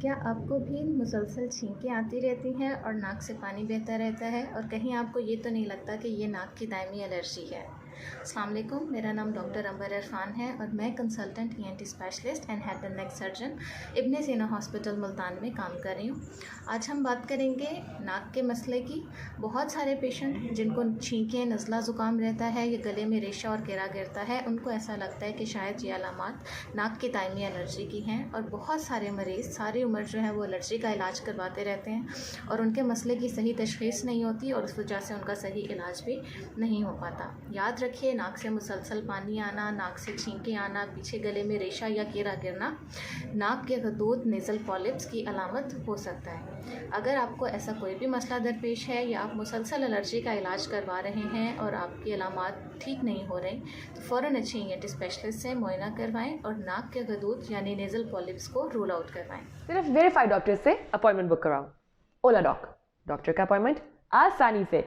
क्या आपको भी मुसलसल छींकें आती रहती हैं और नाक से पानी बहता रहता है और कहीं आपको ये तो नहीं लगता कि ये नाक की दायमी एलर्जी है? अस्सलाम वालेकुम, मेरा नाम डॉक्टर अंबर इरफान है और मैं consultant ENT specialist and head and neck surgeon Ibne Sina hospital Multan में काम कर रही हूँ। आज हम बात करेंगे नाक के मसले की। बहुत सारे पेशेंट जिनको छींकें, नज़ला ज़ुकाम रहता है या गले में रेशा और गिरा गिरता है, उनको ऐसा लगता है कि शायद ये अलामात नाक की दायमी एलर्जी की हैं और बहुत सारे मरीज़ सारी उम्र जो है वो एलर्जी का इलाज करवाते रहते हैं और उनके मसले की सही तशख़ीस नहीं होती और उस वजह से उनका सही इलाज भी नहीं हो पाता। याद रखिए, नाक से मुसलसल पानी आना, नाक से छींकें आना, पीछे गले में रेशा या कीड़ा गिरना नाक के गदूद नेज़ल पॉलिप्स की अलामत हो सकता है। अगर आपको ऐसा कोई भी मसला दरपेश है या आप मुसलसल एलर्जी का इलाज करवा रहे हैं और आपकी अलामात ठीक नहीं हो रही, तो फ़ौरन अच्छे ईएनटी स्पेशलिस्ट से मुआयना करवाएं और नाक के गदूद यानी नेज़ल पॉलिप्स को रूल आउट करवाएं। सिर्फ वेरीफाइड डॉक्टर से अपॉइंटमेंट बुक कराओ। ओलाडॉक, डॉक्टर का अपॉइंटमेंट आसानी से।